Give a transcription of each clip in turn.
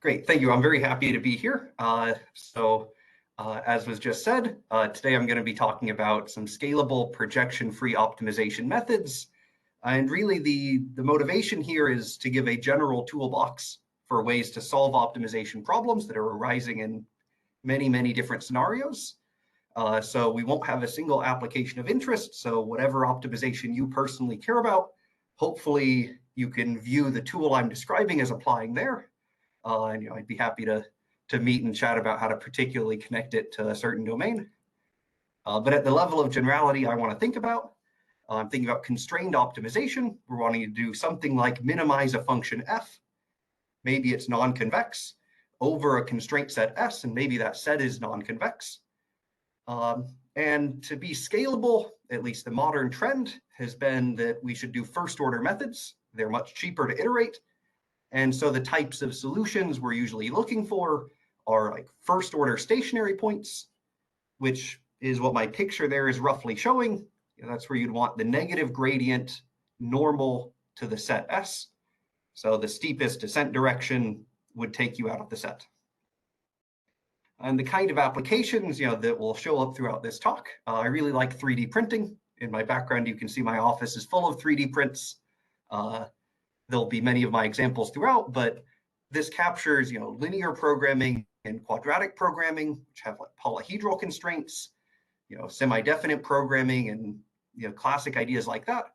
Great, thank you. I'm very happy to be here. As was just said, today I'm going to be talking about some scalable projection-free optimization methods. And really the motivation here is to give a general toolbox for ways to solve optimization problems that are arising in many, many different scenarios. So we won't have a single application of interest. So whatever optimization you personally care about, hopefully you can view the tool I'm describing as applying there. And I'd be happy to meet and chat about how to particularly connect it to a certain domain. But at the level of generality I want to think about, I'm thinking about constrained optimization. We're wanting to do something like minimize a function f. Maybe it's non-convex over a constraint set S, and maybe that set is non-convex. And to be scalable, at least the modern trend has been that we should do first order methods. They're much cheaper to iterate. And so the types of solutions we're usually looking for are like first order stationary points, which is what my picture there is roughly showing. That's where you'd want the negative gradient normal to the set S. So the steepest descent direction would take you out of the set. And the kind of applications that will show up throughout this talk, I really like 3D printing. In my background, you can see my office is full of 3D prints. There'll be many of my examples throughout, but this captures linear programming and quadratic programming, which have like polyhedral constraints, semidefinite programming, and classic ideas like that,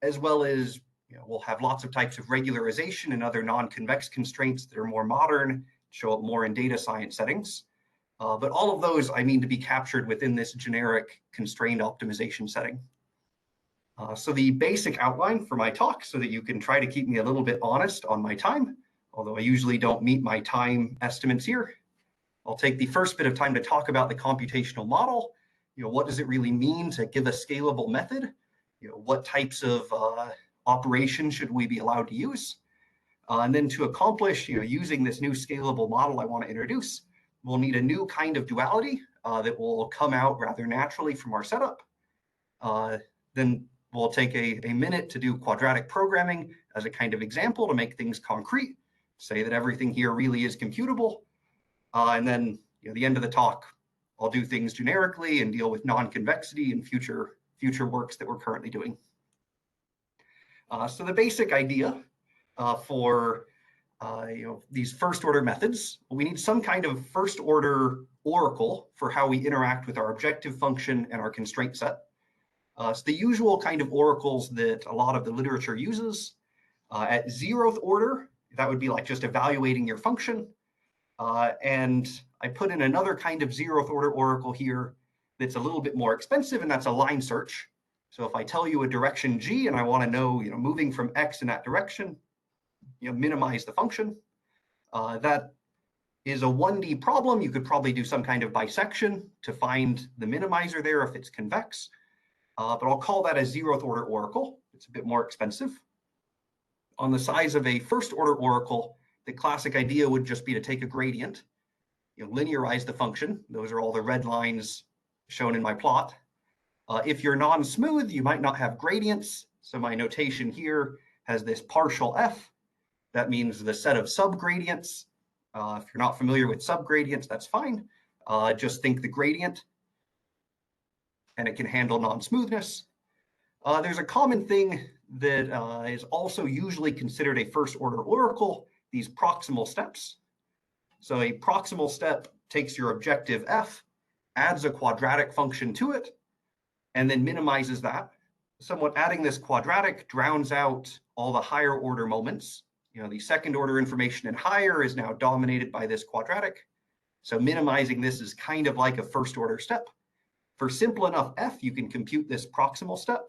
as well as we'll have lots of types of regularization and other non-convex constraints that are more modern, show up more in data science settings. But all of those I mean to be captured within this generic constrained optimization setting. So the basic outline for my talk, so that you can try to keep me a little bit honest on my time, although I usually don't meet my time estimates here. I'll take the first bit of time to talk about the computational model. What does it really mean to give a scalable method? What types of operations should we be allowed to use? And then to accomplish using this new scalable model I want to introduce, we'll need a new kind of duality that will come out rather naturally from our setup. Then we'll take a minute to do quadratic programming as a kind of example to make things concrete, say that everything here really is computable. And then at the end of the talk, I'll do things generically and deal with non-convexity and future works that we're currently doing. So the basic idea for these first order methods, we need some kind of first order oracle for how we interact with our objective function and our constraint set. So the usual kind of oracles that a lot of the literature uses. At 0th order, that would be like just evaluating your function. And I put in another kind of 0th order oracle here that's a little bit more expensive, and that's a line search. So if I tell you a direction G and I want to know, moving from X in that direction, minimize the function. That is a 1D problem. You could probably do some kind of bisection to find the minimizer there if it's convex. But I'll call that a 0th order oracle. It's a bit more expensive. On the size of a first order oracle, the classic idea would just be to take a gradient, linearize the function. Those are all the red lines shown in my plot. If you're non-smooth, you might not have gradients. So my notation here has this partial f. That means the set of subgradients. If you're not familiar with subgradients, that's fine. Just think the gradient, and it can handle non-smoothness. There's a common thing that is also usually considered a first order oracle, these proximal steps. So a proximal step takes your objective f, adds a quadratic function to it, and then minimizes that. Somewhat adding this quadratic drowns out all the higher order moments. The second order information and higher is now dominated by this quadratic. So minimizing this is kind of like a first order step. For simple enough f, you can compute this proximal step.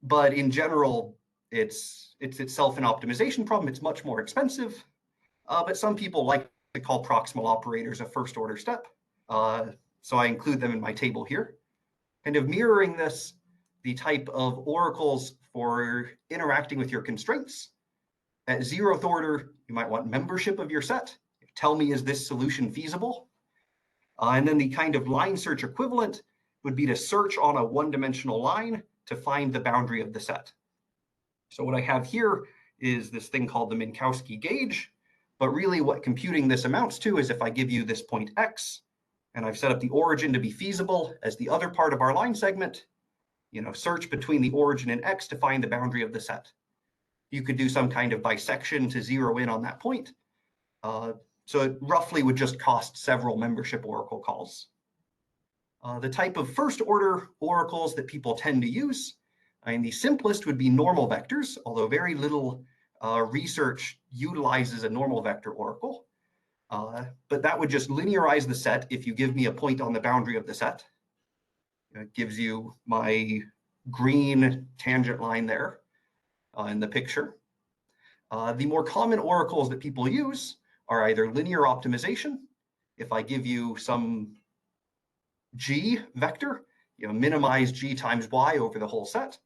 But in general, it's itself an optimization problem. It's much more expensive. But some people like to call proximal operators a first order step. So I include them in my table here. Kind of mirroring this, the type of oracles for interacting with your constraints. At 0th order, you might want membership of your set. Tell me, is this solution feasible? And then the kind of line search equivalent would be to search on a one-dimensional line to find the boundary of the set. So what I have here is this thing called the Minkowski gauge, But really what computing this amounts to is if I give you this point x, and I've set up the origin to be feasible as the other part of our line segment, search between the origin and x to find the boundary of the set. You could do some kind of bisection to zero in on that point. So it roughly would just cost several membership oracle calls. The type of first order oracles that people tend to use, the simplest would be normal vectors, although very little research utilizes a normal vector oracle. But that would just linearize the set if you give me a point on the boundary of the set. It gives you my green tangent line there in the picture. The more common oracles that people use are either linear optimization. If I give you some g vector, minimize g times y over the whole set,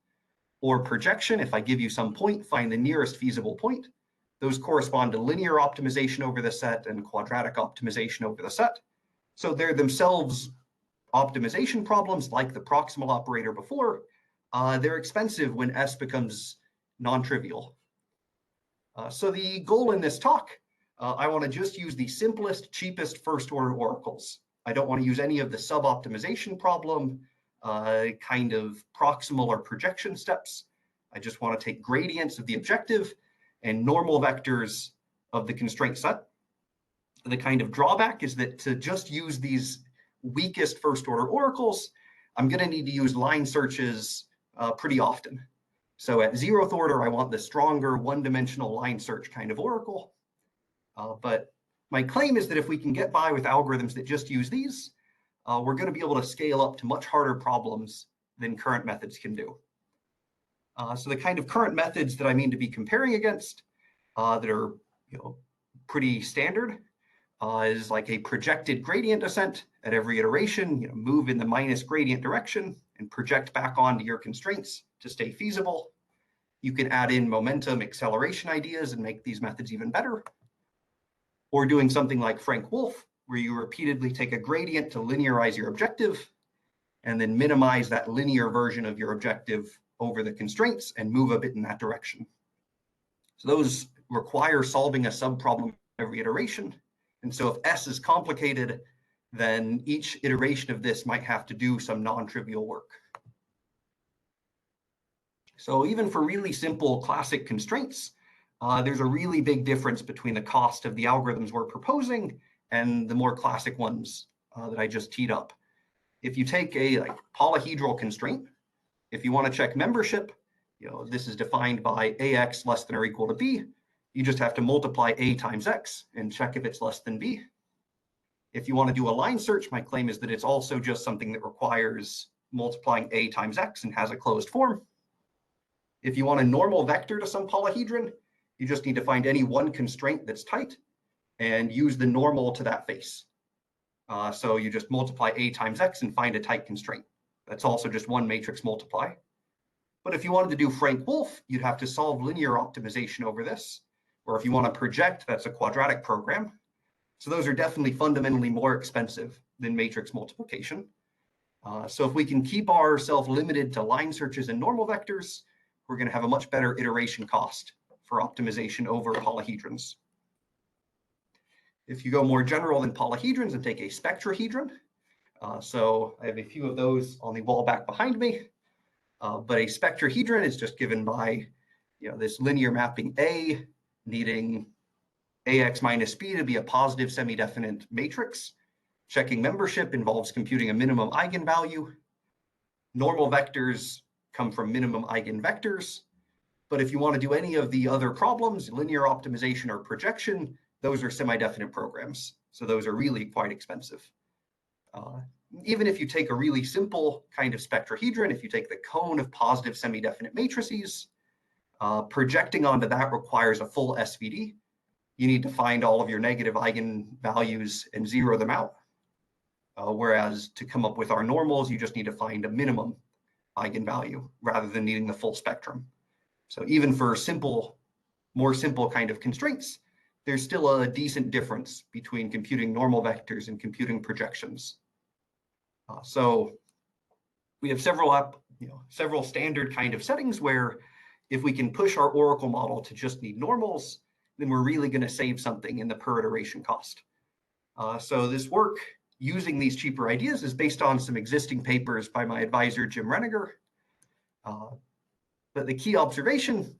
or projection. If I give you some point, find the nearest feasible point. Those correspond to linear optimization over the set and quadratic optimization over the set. So they're themselves optimization problems like the proximal operator before. They're expensive when S becomes non-trivial. So the goal in this talk, I want to just use the simplest, cheapest first order oracles. I don't want to use any of the sub-optimization problem, kind of proximal or projection steps. I just want to take gradients of the objective and normal vectors of the constraint set. The kind of drawback is that to just use these weakest first order oracles, I'm going to need to use line searches pretty often. So at 0th order, I want the stronger one-dimensional line search kind of oracle. But my claim is that if we can get by with algorithms that just use these, we're going to be able to scale up to much harder problems than current methods can do. So the kind of current methods that I mean to be comparing against that are pretty standard is like a projected gradient descent at every iteration, move in the minus gradient direction and project back onto your constraints to stay feasible. You can add in momentum acceleration ideas and make these methods even better. Or doing something like Frank-Wolf, where you repeatedly take a gradient to linearize your objective and then minimize that linear version of your objective over the constraints and move a bit in that direction. So those require solving a subproblem every iteration. And so if S is complicated, then each iteration of this might have to do some non-trivial work. So even for really simple classic constraints, there's a really big difference between the cost of the algorithms we're proposing and the more classic ones that I just teed up. If you take a polyhedral constraint, if you want to check membership, this is defined by AX less than or equal to B. You just have to multiply A times X and check if it's less than B. If you want to do a line search, my claim is that it's also just something that requires multiplying A times X and has a closed form. If you want a normal vector to some polyhedron, you just need to find any one constraint that's tight and use the normal to that face. So you just multiply A times X and find a tight constraint. That's also just one matrix multiply. But if you wanted to do Frank-Wolf, you'd have to solve linear optimization over this. Or if you want to project, that's a quadratic program. So those are definitely fundamentally more expensive than matrix multiplication. So if we can keep ourselves limited to line searches and normal vectors, we're going to have a much better iteration cost for optimization over polyhedrons. If you go more general than polyhedrons and take a spectrahedron, so I have a few of those on the wall back behind me, but a spectrahedron is just given by this linear mapping A needing AX minus B to be a positive semidefinite matrix. Checking membership involves computing a minimum eigenvalue. Normal vectors come from minimum eigenvectors. But if you want to do any of the other problems, linear optimization or projection, those are semidefinite programs. So those are really quite expensive. Even if you take a really simple kind of spectrahedron, if you take the cone of positive semidefinite matrices, projecting onto that requires a full SVD. You need to find all of your negative eigenvalues and zero them out. Whereas to come up with our normals, you just need to find a minimum eigenvalue rather than needing the full spectrum. So even for more simple kind of constraints, there's still a decent difference between computing normal vectors and computing projections. So we have several standard kind of settings where if we can push our oracle model to just need normals, then we're really going to save something in the per iteration cost. So this work using these cheaper ideas is based on some existing papers by my advisor, Jim Reniger. But the key observation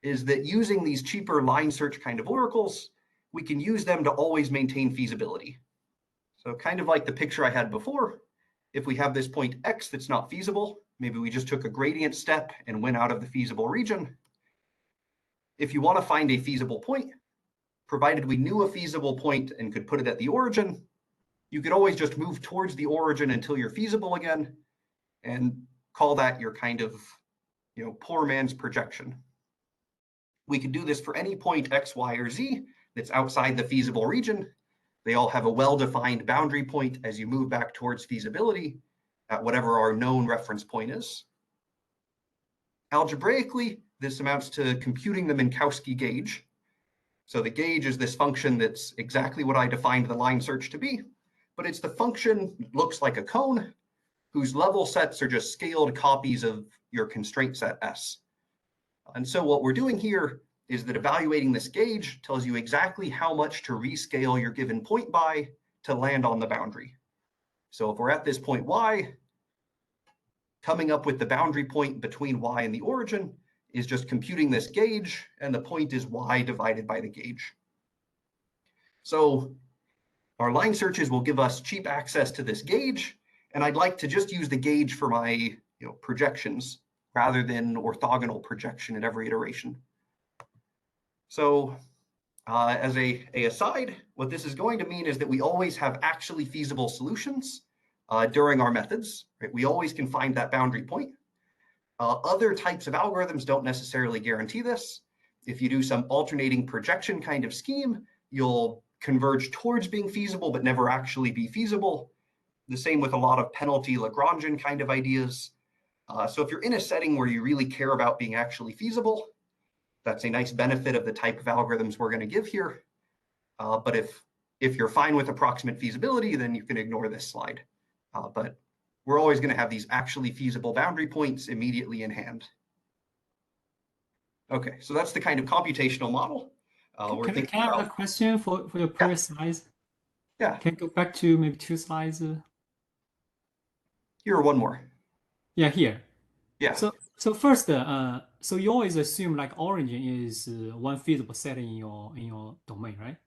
is that using these cheaper line search kind of oracles, we can use them to always maintain feasibility. So kind of like the picture I had before, if we have this point X that's not feasible, maybe we just took a gradient step and went out of the feasible region. If you want to find a feasible point, provided we knew a feasible point and could put it at the origin, you could always just move towards the origin until you're feasible again and call that your kind of, poor man's projection. We could do this for any point X, Y, or Z that's outside the feasible region. They all have a well-defined boundary point as you move back towards feasibility at whatever our known reference point is. Algebraically, this amounts to computing the Minkowski gauge. So the gauge is this function that's exactly what I defined the line search to be, but it's the function that looks like a cone whose level sets are just scaled copies of your constraint set S. And so what we're doing here is that evaluating this gauge tells you exactly how much to rescale your given point by to land on the boundary. So if we're at this point Y, coming up with the boundary point between Y and the origin is just computing this gauge, and the point is Y divided by the gauge. So our line searches will give us cheap access to this gauge, and I'd like to just use the gauge for my projections rather than orthogonal projection at every iteration. So as a aside, what this is going to mean is that we always have actually feasible solutions during our methods. Right? We always can find that boundary point. Other types of algorithms don't necessarily guarantee this. If you do some alternating projection kind of scheme, you'll converge towards being feasible, but never actually be feasible. The same with a lot of penalty Lagrangian kind of ideas. So if you're in a setting where you really care about being actually feasible, that's a nice benefit of the type of algorithms we're going to give here. But if you're fine with approximate feasibility, then you can ignore this slide. But we're always going to have these actually feasible boundary points immediately in hand. Okay, so that's the kind of computational model. Can I have a question for your previous slides? Yeah. Can you go back to maybe 2 slides? Here, one more. Yeah, here. Yeah. So first, so you always assume like origin is one feasible set in your domain, right?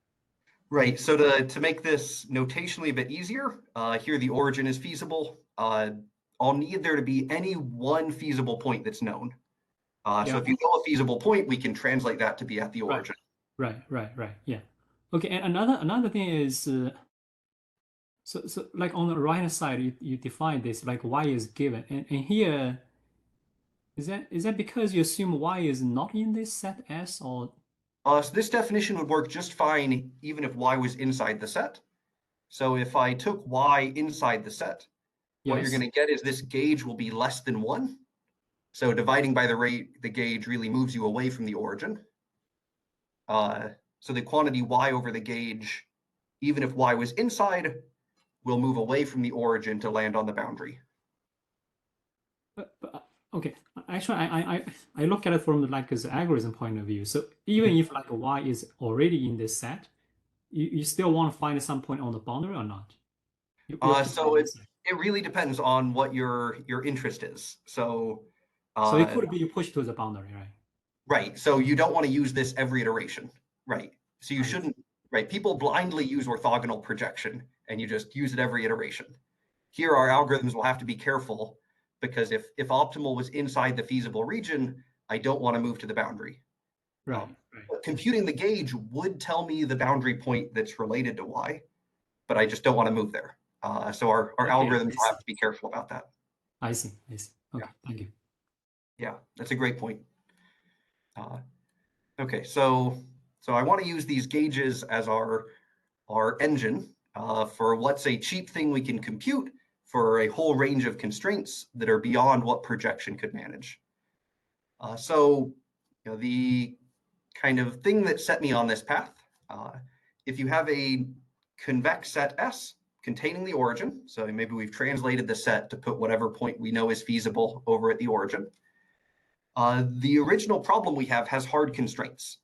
Right. So to make this notationally a bit easier, here the origin is feasible. I'll need there to be any one feasible point that's known. So if you know a feasible point, we can translate that to be at the origin. Right. Yeah. Okay. And another thing is, so like on the right hand side, you define this like y is given, and here is that because you assume y is not in this set S, or? So this definition would work just fine even if y was inside the set. So if I took y inside the set, what you're going to get is this gauge will be less than 1. So dividing by the gauge really moves you away from the origin. So the quantity y over the gauge, even if y was inside, will move away from the origin to land on the boundary. But okay, actually, I look at it from like the algorithm point of view. So even if like y is already in this set, you still want to find some point on the boundary or not? So it really depends on what your interest is. So it could be pushed to the boundary, right? Right. So you don't want to use this every iteration, right? So you shouldn't, right? People blindly use orthogonal projection and you just use it every iteration. Here, our algorithms will have to be careful because if optimal was inside the feasible region, I don't want to move to the boundary. Right. But computing the gauge would tell me the boundary point that's related to y, but I just don't want to move there. So our algorithms will have to be careful about that. I see. Okay, thank you. Yeah, that's a great point. Okay, so I want to use these gauges as our engine for what's a cheap thing we can compute for a whole range of constraints that are beyond what projection could manage. So the kind of thing that set me on this path, if you have a convex set S containing the origin, so maybe we've translated the set to put whatever point we know is feasible over at the origin. The original problem we have has hard constraints.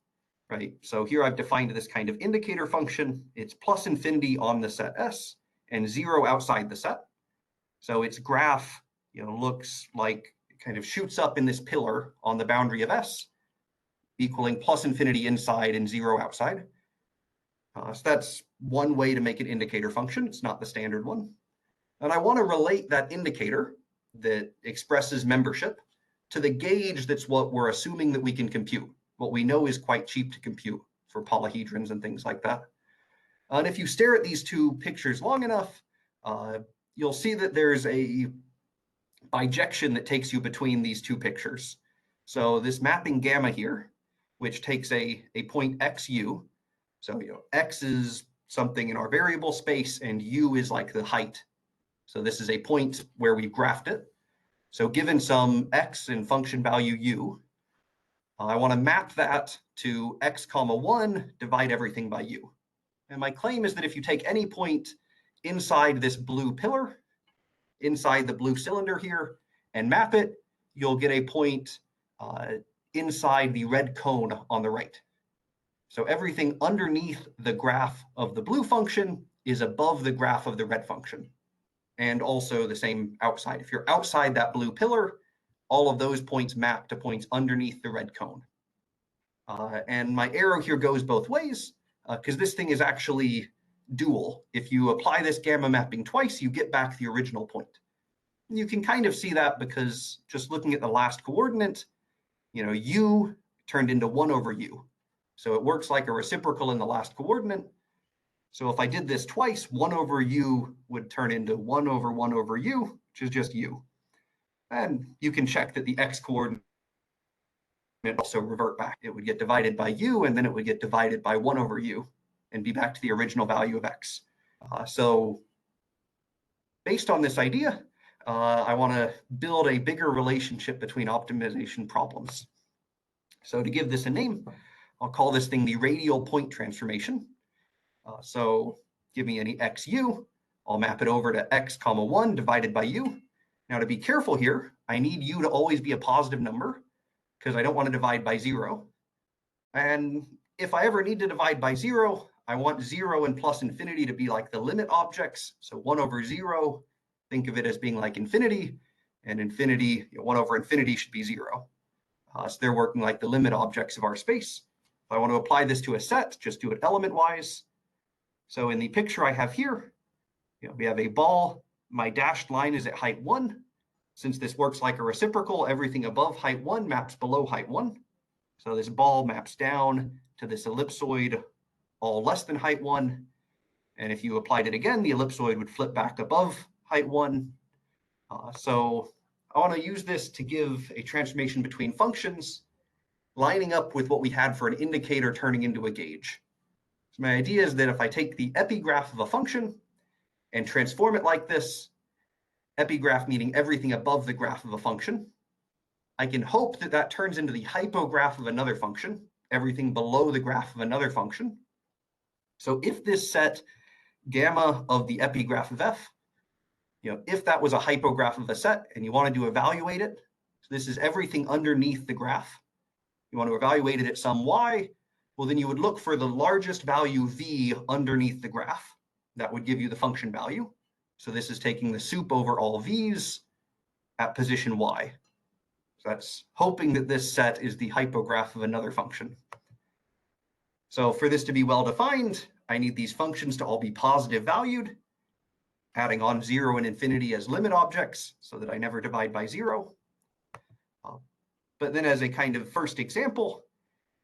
right? So here I've defined this kind of indicator function. It's plus infinity on the set S and 0 outside the set. So its graph, looks like it kind of shoots up in this pillar on the boundary of S, equaling plus infinity inside and 0 outside. So that's one way to make an indicator function. It's not the standard one. And I want to relate that indicator that expresses membership to the gauge that's what we're assuming that we can compute. What we know is quite cheap to compute for polyhedrons and things like that. And if you stare at these two pictures long enough, you'll see that there's a bijection that takes you between these two pictures. So this mapping gamma here, which takes a point xu, so x is something in our variable space and u is like the height. So this is a point where we've graphed it. So given some x and function value u, I want to map that to x comma 1, divide everything by u. And my claim is that if you take any point inside this blue pillar, inside the blue cylinder here, and map it, you'll get a point inside the red cone on the right. So everything underneath the graph of the blue function is above the graph of the red function. And also the same outside. If you're outside that blue pillar, all of those points map to points underneath the red cone. And my arrow here goes both ways, because this thing is actually dual. If you apply this gamma mapping twice, you get back the original point. You can kind of see that because just looking at the last coordinate, u turned into 1 over u. So it works like a reciprocal in the last coordinate. So if I did this twice, 1 over u would turn into 1 over u, which is just u. And you can check that the x coordinate also revert back. It would get divided by u, and then it would get divided by 1 over u, and be back to the original value of x. So based on this idea, I want to build a bigger relationship between optimization problems. So to give this a name, I'll call this thing the radial point transformation. So give me any xu, I'll map it over to x comma 1 divided by u. Now to be careful here, I need u to always be a positive number because I don't want to divide by 0. And if I ever need to divide by 0, I want 0 and plus infinity to be like the limit objects. So 1 over 0, think of it as being like infinity, and infinity, 1 over infinity should be 0. So they're working like the limit objects of our space. If I want to apply this to a set, just do it element-wise. So in the picture I have here, we have a ball. My dashed line is at height 1. Since this works like a reciprocal, everything above height 1 maps below height 1. So this ball maps down to this ellipsoid, all less than height 1. And if you applied it again, the ellipsoid would flip back above height 1. So I want to use this to give a transformation between functions, lining up with what we had for an indicator turning into a gauge. So my idea is that if I take the epigraph of a function and transform it like this, epigraph meaning everything above the graph of a function, I can hope that that turns into the hypograph of another function, everything below the graph of another function. So if this set gamma of the epigraph of f, if that was a hypograph of a set and you wanted to evaluate it, so this is everything underneath the graph, you want to evaluate it at some y, well, then you would look for the largest value v underneath the graph. That would give you the function value. So this is taking the sup over all v's at position y. So that's hoping that this set is the hypograph of another function. So for this to be well defined, I need these functions to all be positive valued, adding on 0 and infinity as limit objects so that I never divide by 0. But then as a kind of first example,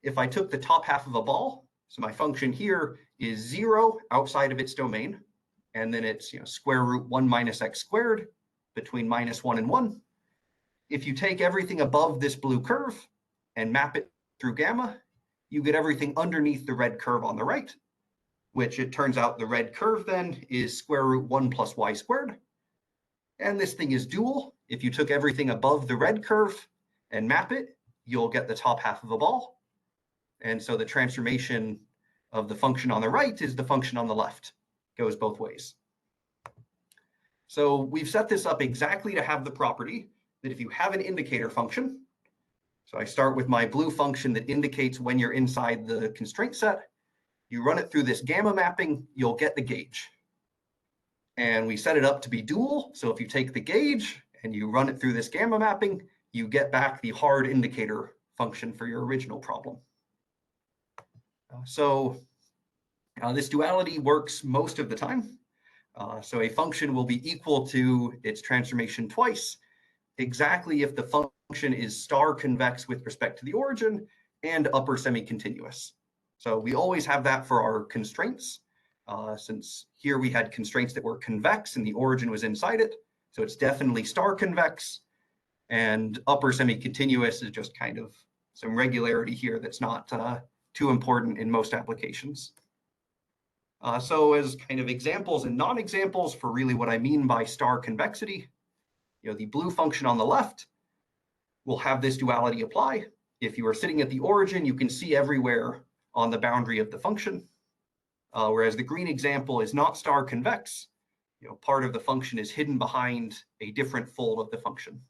if I took the top half of a ball, so my function here is 0 outside of its domain, and then it's square root 1 minus x squared between -1 and 1. If you take everything above this blue curve and map it through gamma, you get everything underneath the red curve on the right, which it turns out the red curve then is square root 1 plus y squared. And this thing is dual. If you took everything above the red curve and map it, you'll get the top half of a ball. And so the transformation of the function on the right is the function on the left. Goes both ways. So we've set this up exactly to have the property that if you have an indicator function, So I start with my blue function that indicates when you're inside the constraint set. You run it through this gamma mapping, you'll get the gauge. And we set it up to be dual. So if you take the gauge and you run it through this gamma mapping, you get back the hard indicator function for your original problem. This duality works most of the time. So a function will be equal to its transformation twice, exactly if the function is star convex with respect to the origin and upper semi-continuous. So we always have that for our constraints, since here we had constraints that were convex and the origin was inside it. So it's definitely star convex, and upper semi-continuous is just kind of some regularity here that's not too important in most applications. So as kind of examples and non-examples for really what I mean by star convexity, the blue function on the left will have this duality apply. If you are sitting at the origin, you can see everywhere on the boundary of the function, whereas the green example is not star convex. Part of the function is hidden behind a different fold of the function.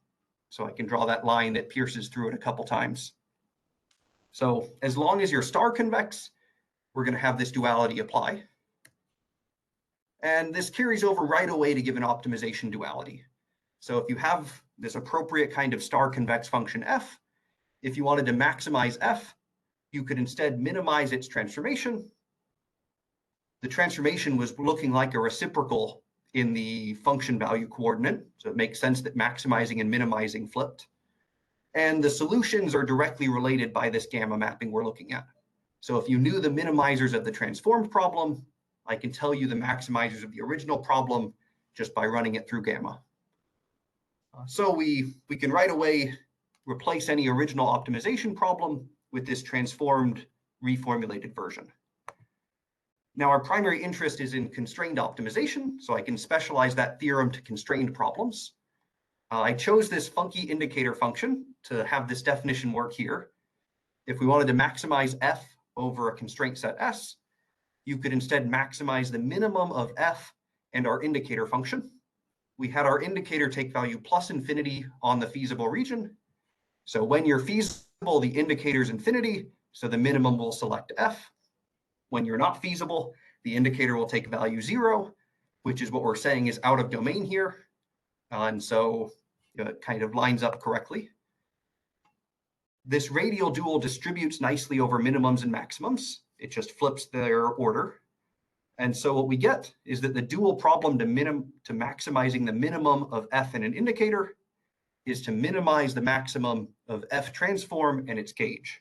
So I can draw that line that pierces through it a couple times. So as long as you're star convex, we're going to have this duality apply. And this carries over right away to give an optimization duality. So if you have this appropriate kind of star convex function f, if you wanted to maximize f, you could instead minimize its transformation. The transformation was looking like a reciprocal in the function value coordinate, so it makes sense that maximizing and minimizing flipped. And the solutions are directly related by this gamma mapping we're looking at. So if you knew the minimizers of the transformed problem, I can tell you the maximizers of the original problem just by running it through gamma. So we can right away replace any original optimization problem with this transformed, reformulated version. Now, our primary interest is in constrained optimization, so I can specialize that theorem to constrained problems. I chose this funky indicator function to have this definition work here. If we wanted to maximize f over a constraint set S, you could instead maximize the minimum of f and our indicator function. We had our indicator take value plus infinity on the feasible region. So when you're feasible, the indicator is infinity, so the minimum will select f. When you're not feasible, the indicator will take value 0, which is what we're saying is out of domain here. And so it kind of lines up correctly. This radial dual distributes nicely over minimums and maximums. It just flips their order. And so what we get is that the dual problem to maximizing the minimum of f in an indicator is to minimize the maximum of f transform and its gauge.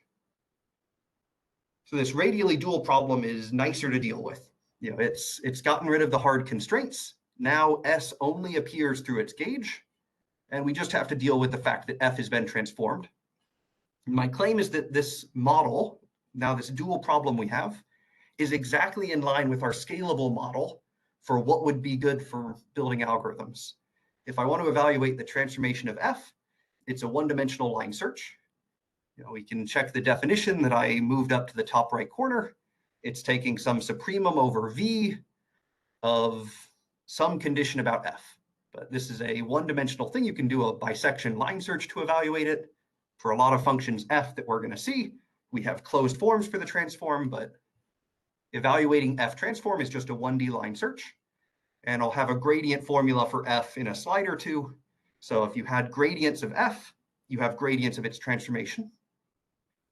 So this radially dual problem is nicer to deal with. It's gotten rid of the hard constraints. Now S only appears through its gauge, and we just have to deal with the fact that f has been transformed. My claim is that this model, now this dual problem we have, is exactly in line with our scalable model for what would be good for building algorithms. If I want to evaluate the transformation of f, it's a one-dimensional line search. We can check the definition that I moved up to the top right corner. It's taking some supremum over v of some condition about f. But this is a one-dimensional thing. You can do a bisection line search to evaluate it. For a lot of functions f that we're going to see, we have closed forms for the transform, but evaluating f transform is just a 1D line search. And I'll have a gradient formula for f in a slide or two. So if you had gradients of f, you have gradients of its transformation.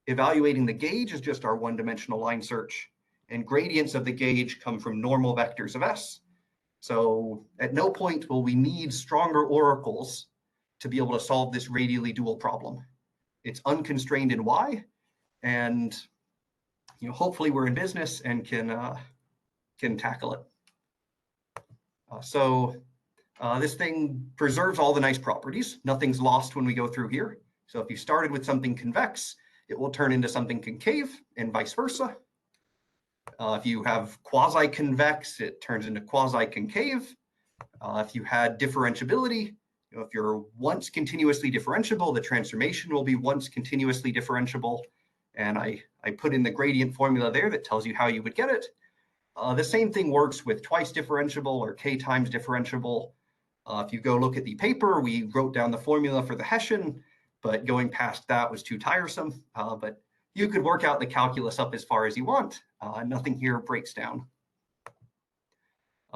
Evaluating the gauge is just our one-dimensional line search, and gradients of the gauge come from normal vectors of S. So at no point will we need stronger oracles to be able to solve this radially dual problem. It's unconstrained in Y, and hopefully we're in business and can tackle it. This thing preserves all the nice properties. Nothing's lost when we go through here. So if you started with something convex, it will turn into something concave and vice versa. If you have quasi-convex, it turns into quasi-concave. If you had differentiability, if you're once continuously differentiable, the transformation will be once continuously differentiable. And I put in the gradient formula there that tells you how you would get it. The same thing works with twice differentiable or k times differentiable. If you go look at the paper, we wrote down the formula for the Hessian. but going past that was too tiresome. But you could work out the calculus up as far as you want. Nothing here breaks down.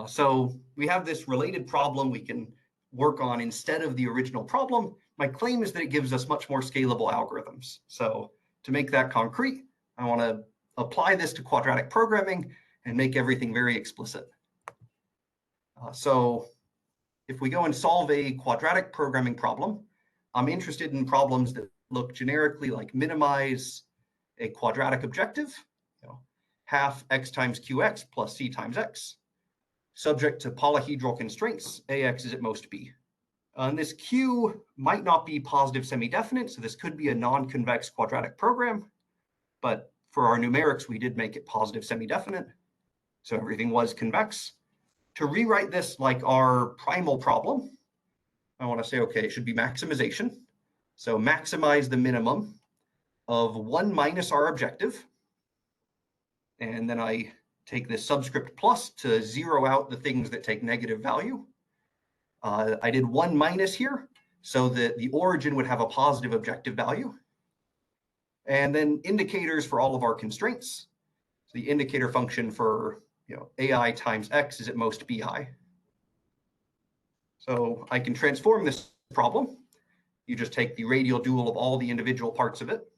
So we have this related problem we can work on instead of the original problem. My claim is that it gives us much more scalable algorithms. So to make that concrete, I want to apply this to quadratic programming and make everything very explicit. So if we go and solve a quadratic programming problem, I'm interested in problems that look generically like minimize a quadratic objective, half x times qx plus c times x, subject to polyhedral constraints, ax is at most b. And this q might not be positive semidefinite, so this could be a non-convex quadratic program, but for our numerics, we did make it positive semidefinite, so everything was convex. To rewrite this like our primal problem, I want to say, okay, it should be maximization. So maximize the minimum of 1 minus our objective. And then I take this subscript plus to zero out the things that take negative value. I did 1 minus here so that the origin would have a positive objective value. And then indicators for all of our constraints. So the indicator function for ai times x is at most bi. So I can transform this problem. You just take the radial dual of all the individual parts of it.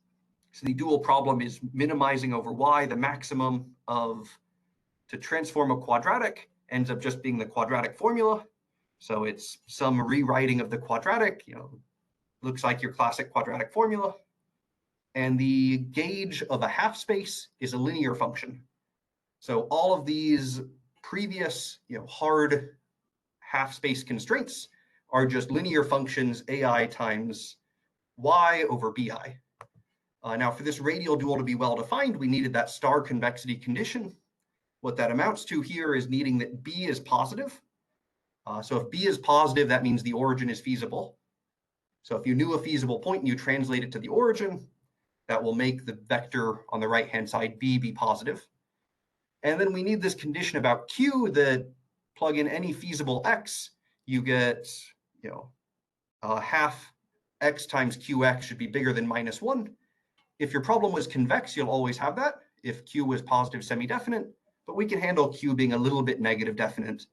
So the dual problem is minimizing over y, the maximum to transform a quadratic ends up just being the quadratic formula. So it's some rewriting of the quadratic, looks like your classic quadratic formula. And the gauge of a half space is a linear function. So all of these previous, hard half space constraints are just linear functions ai times y over bi. Now for this radial dual to be well defined, we needed that star convexity condition. What that amounts to here is needing that b is positive. So if b is positive, that means the origin is feasible. So if you knew a feasible point and you translate it to the origin, that will make the vector on the right-hand side b be positive. And then we need this condition about q that plug in any feasible x, you get, half x times qx should be bigger than -1. If your problem was convex, you'll always have that if q was positive semi-definite, but we can handle q being a little bit negative definite,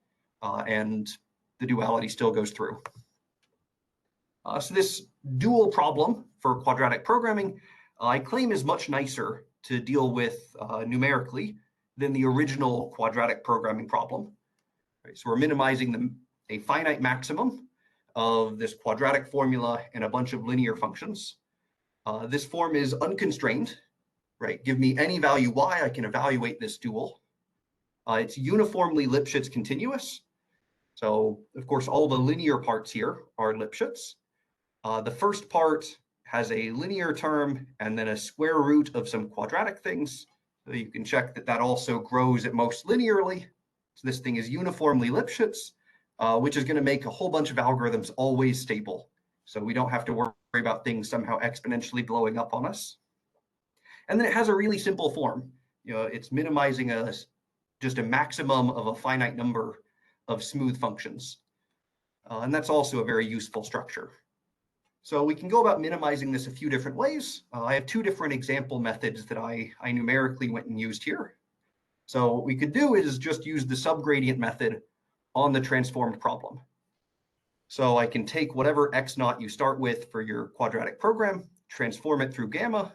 and the duality still goes through. So this dual problem for quadratic programming, I claim is much nicer to deal with numerically than the original quadratic programming problem. Right, so we're minimizing a finite maximum of this quadratic formula and a bunch of linear functions. This form is unconstrained, right? Give me any value y, I can evaluate this dual. It's uniformly Lipschitz continuous. So of course, all the linear parts here are Lipschitz. The first part has a linear term and then a square root of some quadratic things. So you can check that that also grows at most linearly. So this thing is uniformly Lipschitz, which is going to make a whole bunch of algorithms always stable. So we don't have to worry about things somehow exponentially blowing up on us. And then it has a really simple form. It's minimizing just a maximum of a finite number of smooth functions. And that's also a very useful structure. So we can go about minimizing this a few different ways. I have two different example methods that I numerically went and used here. So what we could do is just use the subgradient method on the transformed problem. So I can take whatever x naught you start with for your quadratic program, transform it through gamma,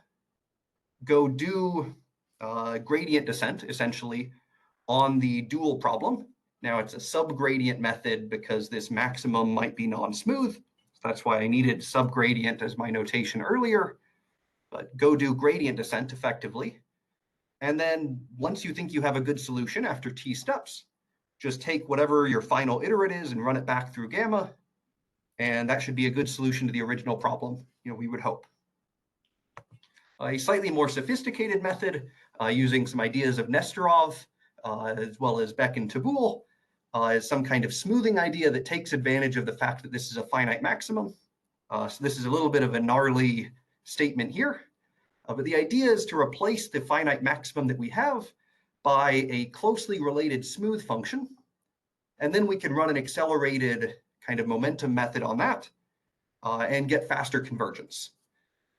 go do gradient descent, essentially, on the dual problem. Now it's a subgradient method because this maximum might be non-smooth. That's why I needed subgradient as my notation earlier, but go do gradient descent effectively. And then once you think you have a good solution after t steps, just take whatever your final iterate is and run it back through gamma. And that should be a good solution to the original problem, we would hope. A slightly more sophisticated method using some ideas of Nesterov, as well as Beck and Tabboul, is some kind of smoothing idea that takes advantage of the fact that this is a finite maximum. So this is a little bit of a gnarly statement here, but the idea is to replace the finite maximum that we have by a closely related smooth function. And then we can run an accelerated kind of momentum method on that. and get faster convergence.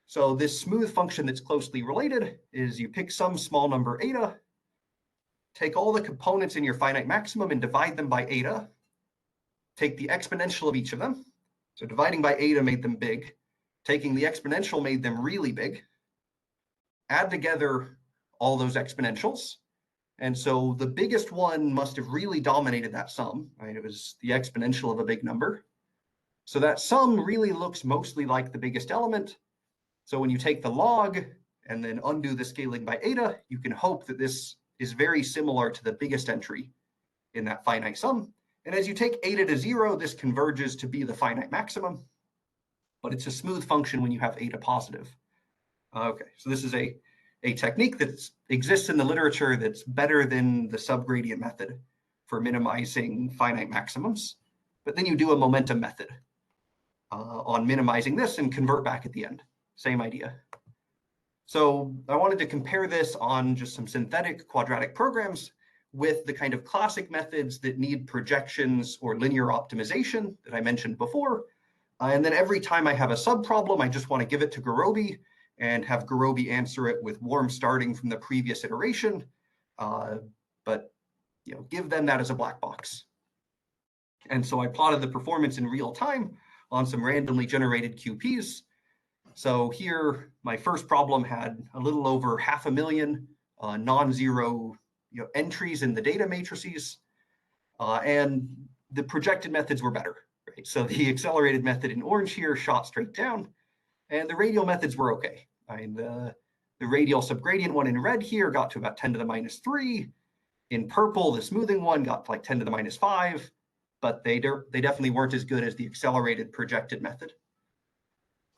So this smooth function that's closely related is you pick some small number eta, take all the components in your finite maximum and divide them by eta, take the exponential of each of them. So dividing by eta made them big. Taking the exponential made them really big. Add together all those exponentials. And so the biggest one must have really dominated that sum, right? It was the exponential of a big number. So that sum really looks mostly like the biggest element. So when you take the log and then undo the scaling by eta, you can hope that this is very similar to the biggest entry in that finite sum. And as you take eta to 0, this converges to be the finite maximum. But it's a smooth function when you have eta positive. Okay, so this is a technique that exists in the literature that's better than the subgradient method for minimizing finite maximums. But then you do a momentum method on minimizing this and convert back at the end. Same idea. So I wanted to compare this on just some synthetic quadratic programs with the kind of classic methods that need projections or linear optimization that I mentioned before. And then every time I have a subproblem, I just want to give it to Gurobi and have Gurobi answer it with warm starting from the previous iteration. But give them that as a black box. And so I plotted the performance in real time on some randomly generated QPs. So here, my first problem had a little over 500,000 non-zero entries in the data matrices, and the projected methods were better. Right? So the accelerated method in orange here shot straight down, and the radial methods were okay. The radial subgradient one in red here got to about 10 to the minus 3. In purple, the smoothing one got to like 10 to the minus 5, but they definitely weren't as good as the accelerated projected method.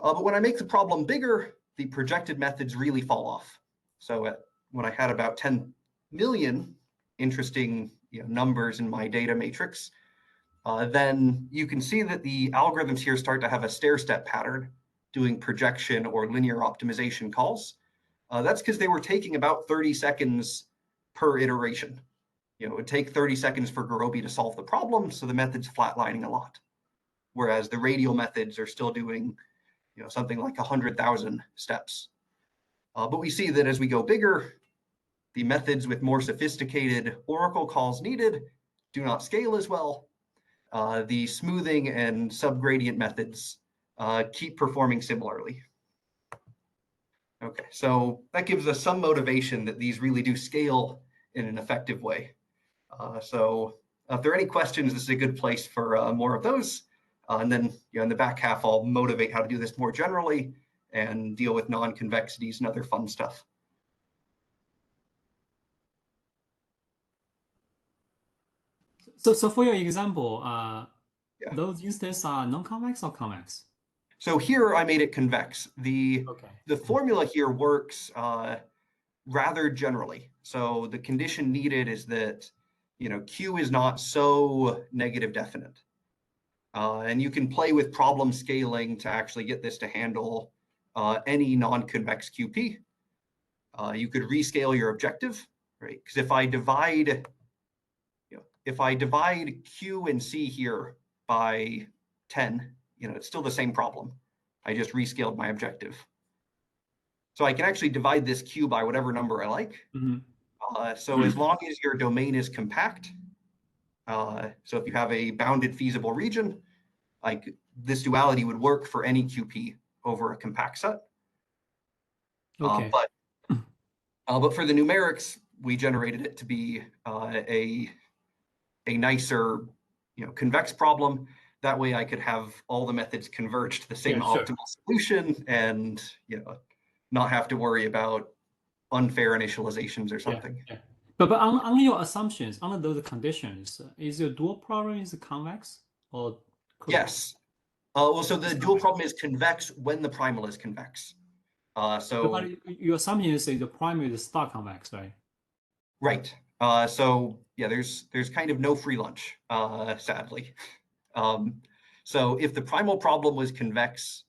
But when I make the problem bigger, the projected methods really fall off. So when I had about 10 million interesting numbers in my data matrix, then you can see that the algorithms here start to have a stair-step pattern doing projection or linear optimization calls. That's because they were taking about 30 seconds per iteration. It would take 30 seconds for Gurobi to solve the problem, so the method's flatlining a lot. Whereas the radial methods are still doing something like 100,000 steps. But we see that as we go bigger, the methods with more sophisticated oracle calls needed do not scale as well. The smoothing and subgradient methods keep performing similarly. Okay, so that gives us some motivation that these really do scale in an effective way. So if there are any questions, this is a good place for more of those. And then in the back half, I'll motivate how to do this more generally and deal with non-convexities and other fun stuff. So for your example, those instances are non-convex or convex? So here I made it convex. The formula here works rather generally. So the condition needed is that Q is not so negative definite. And you can play with problem scaling to actually get this to handle any non-convex QP. You could rescale your objective, right? Because if I divide Q and C here by 10, it's still the same problem. I just rescaled my objective. So I can actually divide this Q by whatever number I like. So as long as your domain is compact, so if you have a bounded feasible region, like this duality would work for any QP over a compact set. Okay. But for the numerics, we generated it to be a nicer, convex problem. That way, I could have all the methods converge to the same optimal solution, and not have to worry about unfair initializations or something. But on your assumptions, under those conditions, is your dual problem is convex or? Yes. Well, so the dual problem is convex when the primal is convex. But your assumption is the primal is star convex, right? Right. So yeah, there's kind of no free lunch, sadly. So if the primal problem was convex,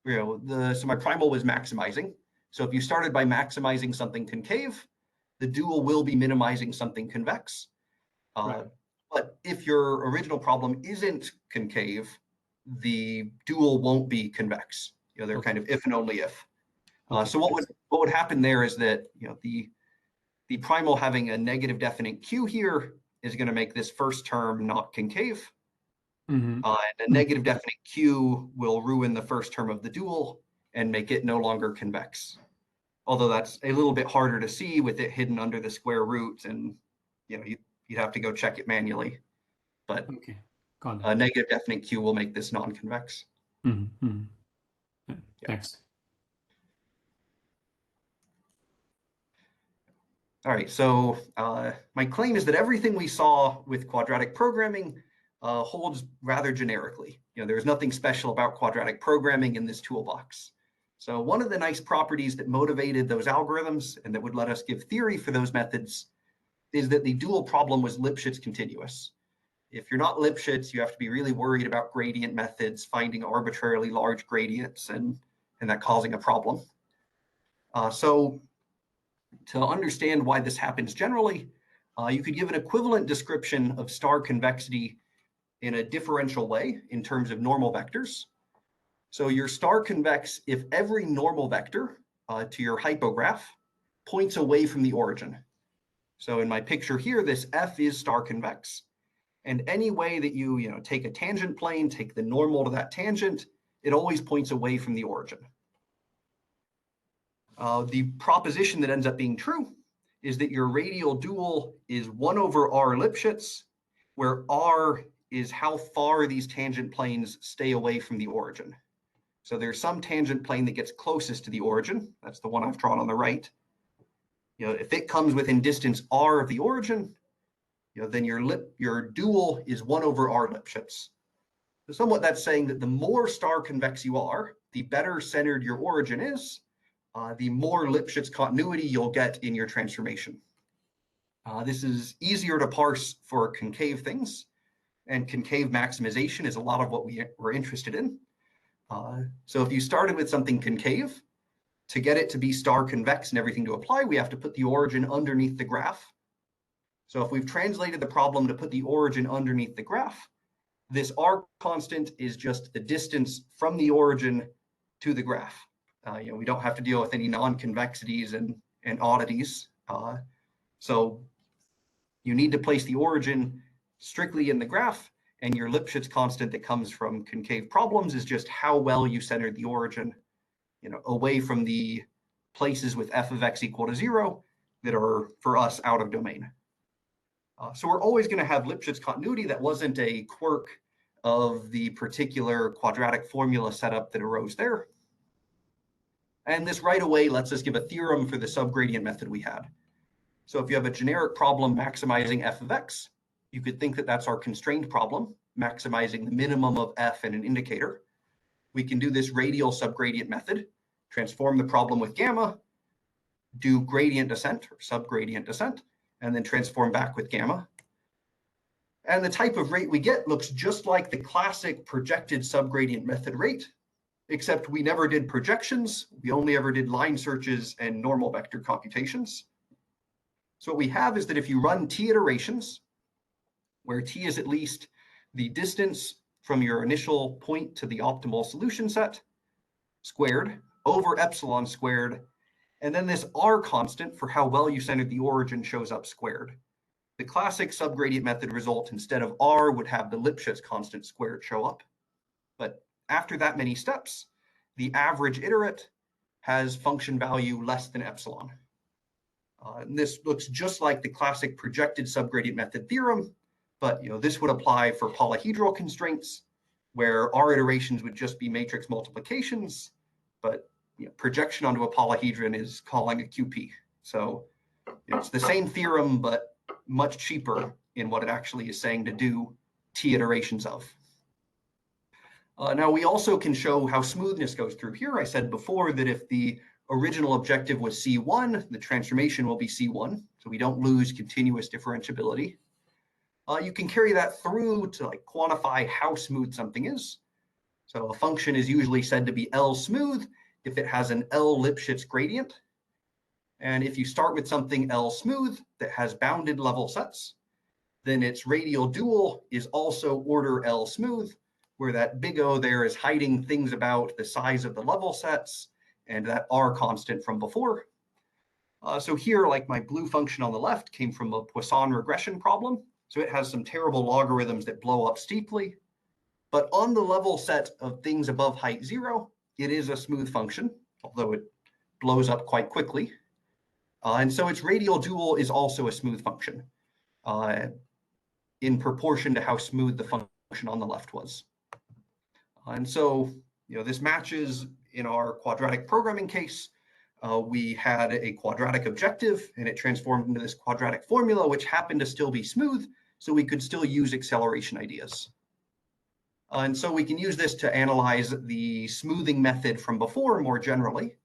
so my primal was maximizing. So if you started by maximizing something concave, the dual will be minimizing something convex. But if your original problem isn't concave, the dual won't be convex. They're kind of if and only if. Okay. So what would happen there is that the primal having a negative definite Q here is going to make this first term not concave. Mm-hmm. And a negative definite Q will ruin the first term of the dual and make it no longer convex. Although that's a little bit harder to see with it hidden under the square root, and you'd have to go check it manually. But Okay, got it. a negative definite Q will make this non-convex. Mm-hmm. Mm-hmm. Yeah, thanks. All right, so my claim is that everything we saw with quadratic programming holds rather generically. There's nothing special about quadratic programming in this toolbox. So one of the nice properties that motivated those algorithms and that would let us give theory for those methods is that the dual problem was Lipschitz continuous. If you're not Lipschitz, you have to be really worried about gradient methods, finding arbitrarily large gradients, and that causing a problem. So to understand why this happens generally, you could give an equivalent description of star convexity in a differential way in terms of normal vectors. So you're star convex if every normal vector to your hypograph points away from the origin. So in my picture here, this F is star convex. And any way that you take a tangent plane, take the normal to that tangent, it always points away from the origin. The proposition that ends up being true is that your radial dual is 1 over r Lipschitz, where r is how far these tangent planes stay away from the origin. So there's some tangent plane that gets closest to the origin. That's the one I've drawn on the right. If it comes within distance r of the origin, then your dual is 1 over r Lipschitz. So somewhat that's saying that the more star convex you are, the better centered your origin is, the more Lipschitz continuity you'll get in your transformation. This is easier to parse for concave things, and concave maximization is a lot of what we're interested in. So if you started with something concave, to get it to be star convex and everything to apply, we have to put the origin underneath the graph. So if we've translated the problem to put the origin underneath the graph, this r constant is just the distance from the origin to the graph. We don't have to deal with any non-convexities and oddities. So you need to place the origin strictly in the graph, and your Lipschitz constant that comes from concave problems is just how well you centered the origin, away from the places with f of x equal to 0 that are, for us, out of domain. So we're always going to have Lipschitz continuity. That wasn't a quirk of the particular quadratic formula setup that arose there. And this right away lets us give a theorem for the subgradient method we had. So if you have a generic problem maximizing f of x, you could think that that's our constrained problem, maximizing the minimum of f in an indicator. We can do this radial subgradient method, transform the problem with gamma, do gradient descent or subgradient descent, and then transform back with gamma. And the type of rate we get looks just like the classic projected subgradient method rate, except we never did projections. We only ever did line searches and normal vector computations. So what we have is that if you run t iterations, where t is at least the distance from your initial point to the optimal solution set, squared, over epsilon squared, and then this r constant for how well you centered the origin shows up squared. The classic subgradient method result, instead of r, would have the Lipschitz constant squared show up. But after that many steps, the average iterate has function value less than epsilon. And this looks just like the classic projected subgradient method theorem, but this would apply for polyhedral constraints, where r iterations would just be matrix multiplications, but projection onto a polyhedron is calling a QP. So it's the same theorem, but much cheaper in what it actually is saying to do t iterations of. Now we also can show how smoothness goes through here. I said before that if the original objective was C1, the transformation will be C1, so we don't lose continuous differentiability. You can carry that through to quantify how smooth something is. So a function is usually said to be L smooth if it has an L Lipschitz gradient. And if you start with something L smooth that has bounded level sets, then its radial dual is also order L smooth, where that big O there is hiding things about the size of the level sets and that R constant from before. So here, like my blue function on the left came from a Poisson regression problem. So it has some terrible logarithms that blow up steeply. But on the level set of things above height 0, it is a smooth function, although it blows up quite quickly. And so its radial dual is also a smooth function in proportion to how smooth the function on the left was. And so, this matches in our quadratic programming case. We had a quadratic objective, and it transformed into this quadratic formula, which happened to still be smooth, so we could still use acceleration ideas. And so we can use this to analyze the smoothing method from before more generally.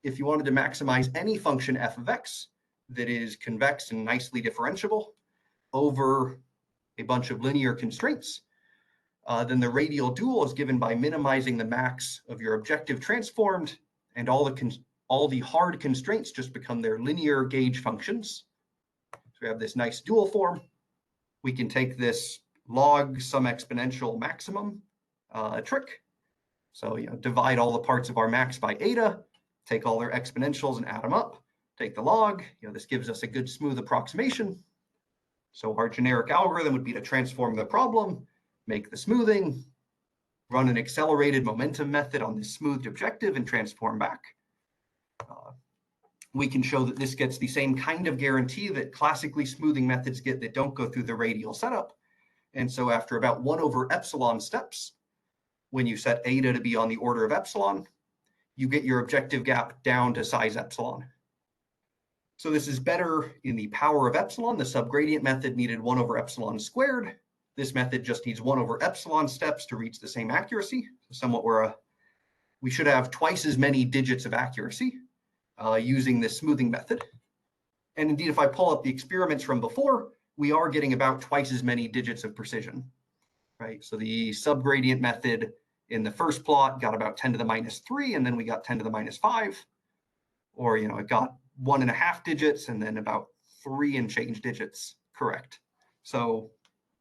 If you wanted to maximize any function f of x that is convex and nicely differentiable over a bunch of linear constraints, then the radial dual is given by minimizing the max of your objective transformed, and all the hard constraints just become their linear gauge functions. So we have this nice dual form. We can take this log some exponential maximum trick. So divide all the parts of our max by eta, take all their exponentials and add them up, take the log. This gives us a good smooth approximation. So our generic algorithm would be to transform the problem, make the smoothing, run an accelerated momentum method on this smoothed objective, and transform back. We can show that this gets the same kind of guarantee that classically smoothing methods get that don't go through the radial setup. And so after about 1 over epsilon steps, when you set eta to be on the order of epsilon, you get your objective gap down to size epsilon. So this is better in the power of epsilon. The subgradient method needed 1 over epsilon squared. This method just needs 1 over epsilon steps to reach the same accuracy. So somewhat we should have twice as many digits of accuracy using this smoothing method. And indeed, if I pull up the experiments from before, we are getting about twice as many digits of precision, right? So the subgradient method in the first plot got about 10 to the minus 3, and then we got 10 to the minus 5. Or, it got 1.5 digits and then about 3 and change digits correct. So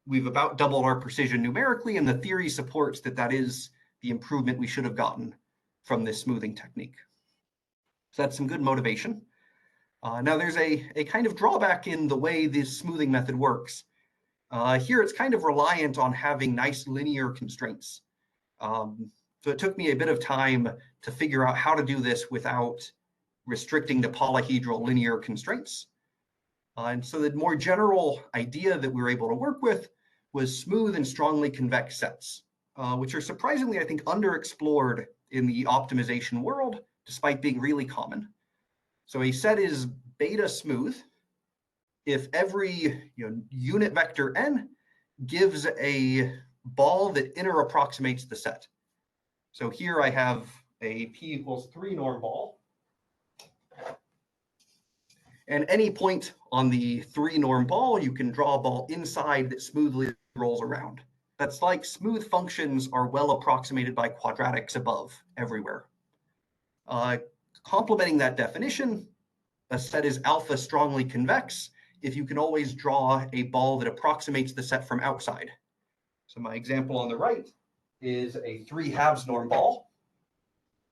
we've about doubled our precision numerically, and the theory supports that that is the improvement we should have gotten from this smoothing technique. So that's some good motivation. Now there's a kind of drawback in the way this smoothing method works. Here it's kind of reliant on having nice linear constraints. So it took me a bit of time to figure out how to do this without restricting to polyhedral linear constraints. And so the more general idea that we were able to work with was smooth and strongly convex sets, which are surprisingly, I think, underexplored in the optimization world, despite being really common. So a set is beta smooth if every unit vector n gives a ball that inner approximates the set. So here I have a p equals 3 norm ball. And any point on the 3 norm ball, you can draw a ball inside that smoothly rolls around. That's like smooth functions are well approximated by quadratics above everywhere. Complementing that definition, a set is alpha strongly convex if you can always draw a ball that approximates the set from outside. So my example on the right is a 3/2 norm ball.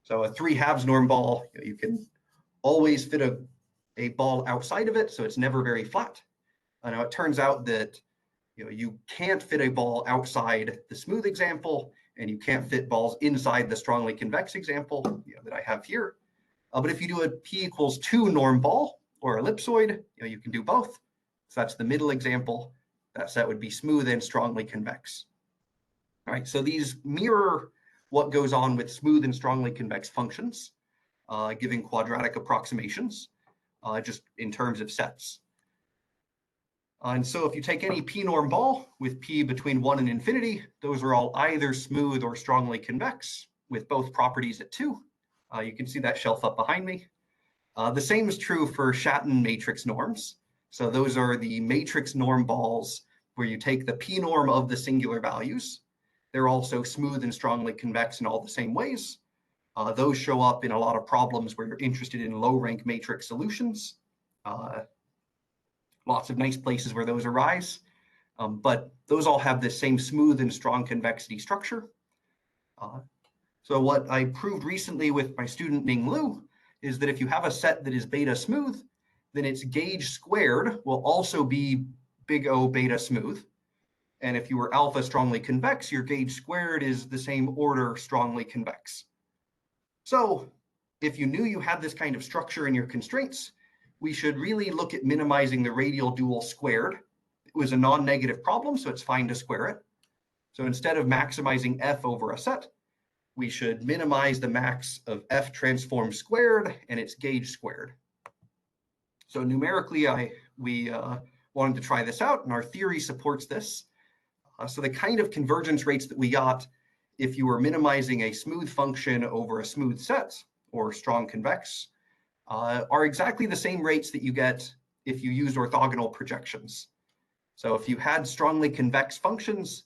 So a 3/2 norm ball, you can always fit a ball outside of it, so it's never very flat. Now it turns out that you can't fit a ball outside the smooth example, and you can't fit balls inside the strongly convex example that I have here. But if you do a p equals 2 norm ball or ellipsoid, you can do both. So that's the middle example. That set would be smooth and strongly convex. All right, so these mirror what goes on with smooth and strongly convex functions, giving quadratic approximations, just in terms of sets. And so if you take any p norm ball with p between 1 and infinity, those are all either smooth or strongly convex with both properties at 2. You can see that shelf up behind me. The same is true for Schatten matrix norms. So those are the matrix norm balls where you take the p norm of the singular values. They're also smooth and strongly convex in all the same ways. Those show up in a lot of problems where you're interested in low rank matrix solutions. Lots of nice places where those arise. But those all have the same smooth and strong convexity structure. So what I proved recently with my student Ning Lu is that if you have a set that is beta smooth, then its gauge squared will also be big O beta smooth. And if you were alpha strongly convex, your gauge squared is the same order strongly convex. So if you knew you had this kind of structure in your constraints, we should really look at minimizing the radial dual squared. It was a non-negative problem, so it's fine to square it. So instead of maximizing f over a set, we should minimize the max of f transform squared and its gauge squared. So numerically, we wanted to try this out, and our theory supports this. So the kind of convergence rates that we got if you were minimizing a smooth function over a smooth set or strong convex are exactly the same rates that you get if you used orthogonal projections. So if you had strongly convex functions,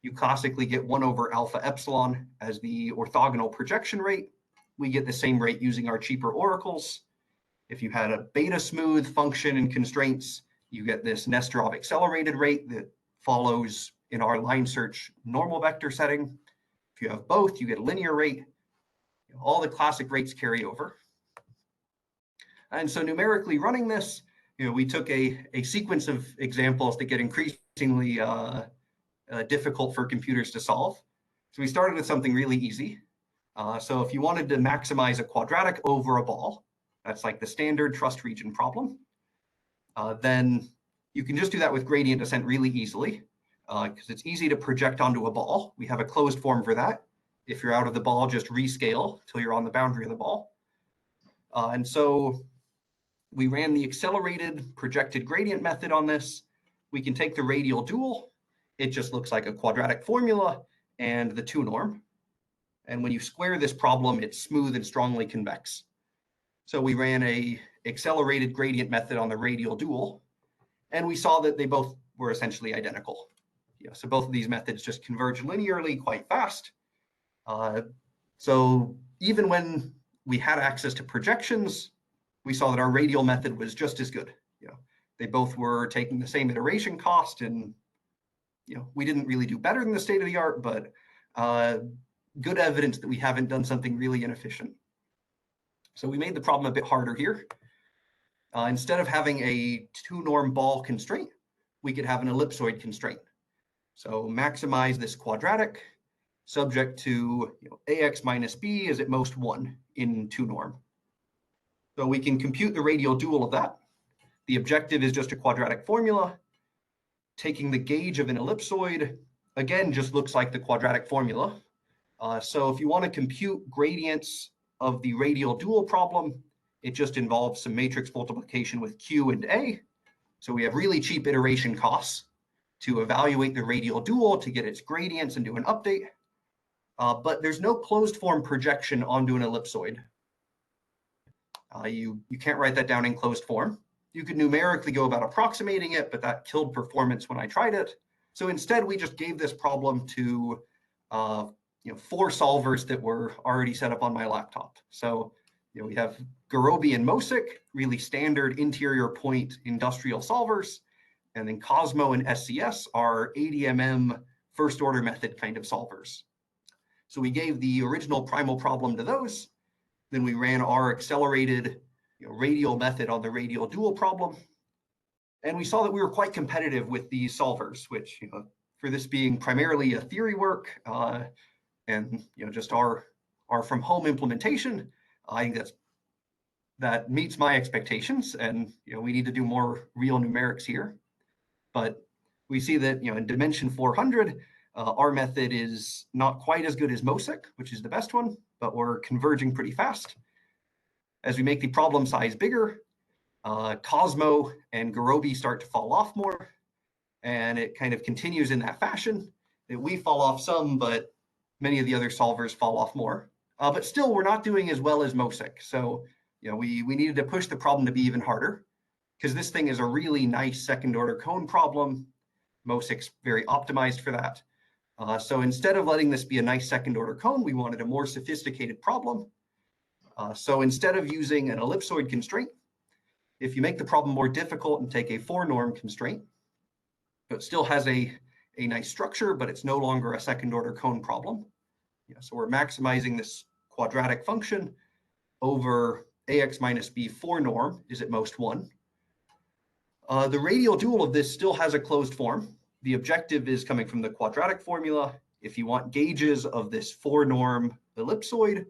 you classically get 1 over alpha epsilon as the orthogonal projection rate. We get the same rate using our cheaper oracles. If you had a beta smooth function and constraints, you get this Nesterov accelerated rate that follows in our line search normal vector setting. If you have both, you get a linear rate. All the classic rates carry over. And so numerically running this, we took a sequence of examples that get increasingly difficult for computers to solve. So we started with something really easy. So if you wanted to maximize a quadratic over a ball, that's like the standard trust region problem, then you can just do that with gradient descent really easily, because it's easy to project onto a ball. We have a closed form for that. If you're out of the ball, just rescale till you're on the boundary of the ball. And so we ran the accelerated projected gradient method on this. We can take the radial dual. It just looks like a quadratic formula and the 2 norm. And when you square this problem, it's smooth and strongly convex. So we ran a accelerated gradient method on the radial dual, and we saw that they both were essentially identical. So both of these methods just converge linearly quite fast. So even when we had access to projections, we saw that our radial method was just as good. They both were taking the same iteration cost, and we didn't really do better than the state of the art, but good evidence that we haven't done something really inefficient. So we made the problem a bit harder here. Instead of having a 2 norm ball constraint, we could have an ellipsoid constraint. So maximize this quadratic subject to ax minus b is at most 1 in 2 norm. So we can compute the radial dual of that. The objective is just a quadratic formula. Taking the gauge of an ellipsoid, again, just looks like the quadratic formula. So if you want to compute gradients of the radial dual problem, it just involves some matrix multiplication with Q and A. So we have really cheap iteration costs to evaluate the radial dual to get its gradients and do an update. But there's no closed form projection onto an ellipsoid. You can't write that down in closed form. You could numerically go about approximating it, but that killed performance when I tried it. So instead, we just gave this problem to 4 solvers that were already set up on my laptop. So we have Gurobi and Mosic, really standard interior point industrial solvers. And then Cosmo and SCS are ADMM first order method kind of solvers. So we gave the original primal problem to those. Then we ran our accelerated radial method on the radial dual problem. And we saw that we were quite competitive with these solvers, which, for this being primarily a theory work and just our from home implementation, I think that meets my expectations. And we need to do more real numerics here. But we see that in dimension 400, our method is not quite as good as Mosic, which is the best one, but we're converging pretty fast. As we make the problem size bigger, Cosmo and Gurobi start to fall off more, and it kind of continues in that fashion that we fall off some, but many of the other solvers fall off more. But still, we're not doing as well as Mosic. So we needed to push the problem to be even harder, because this thing is a really nice second order cone problem. Mosic's very optimized for that. So instead of letting this be a nice second order cone, we wanted a more sophisticated problem. So instead of using an ellipsoid constraint, if you make the problem more difficult and take a 4 norm constraint, It still has a nice structure, but it's no longer a second order cone problem. So we're maximizing this quadratic function over ax minus b for norm is at most 1. The radial dual of this still has a closed form. The objective is coming from the quadratic formula. If you want gauges of this 4 norm ellipsoid,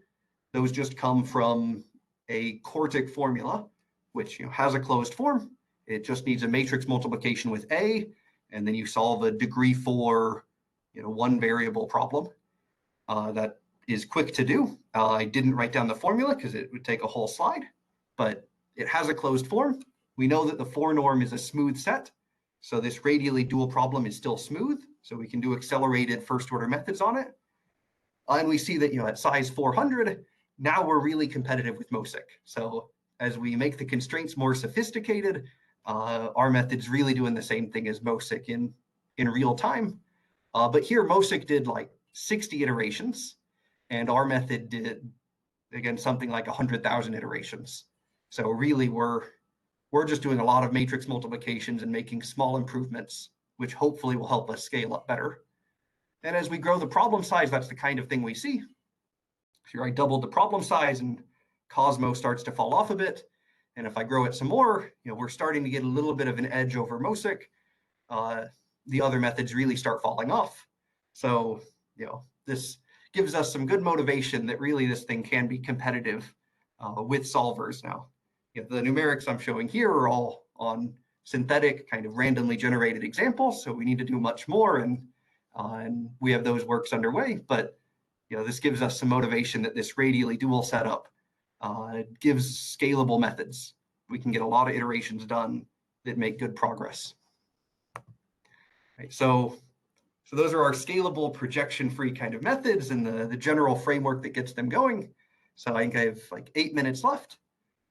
those just come from a quartic formula, which has a closed form. It just needs a matrix multiplication with A, and then you solve a degree 4, one variable problem. That is quick to do. I didn't write down the formula because it would take a whole slide, but it has a closed form. We know that the 4 norm is a smooth set, so this radially dual problem is still smooth, so we can do accelerated first order methods on it. And we see that at size 400, now we're really competitive with MOSIC. So as we make the constraints more sophisticated, our method's really doing the same thing as MOSIC in real time. But here MOSIC did like 60 iterations, and our method did, again, something like 100,000 iterations. So really, we're just doing a lot of matrix multiplications and making small improvements, which hopefully will help us scale up better. And as we grow the problem size, that's the kind of thing we see. Here I doubled the problem size and Cosmos starts to fall off a bit. And if I grow it some more, we're starting to get a little bit of an edge over MOSIC. The other methods really start falling off. So, this gives us some good motivation that really this thing can be competitive with solvers now. The numerics I'm showing here are all on synthetic, kind of randomly generated examples. So we need to do much more, and we have those works underway. But this gives us some motivation that this radially dual setup gives scalable methods. We can get a lot of iterations done that make good progress. Right, so those are our scalable projection-free kind of methods and the general framework that gets them going. So I think I have like 8 minutes left.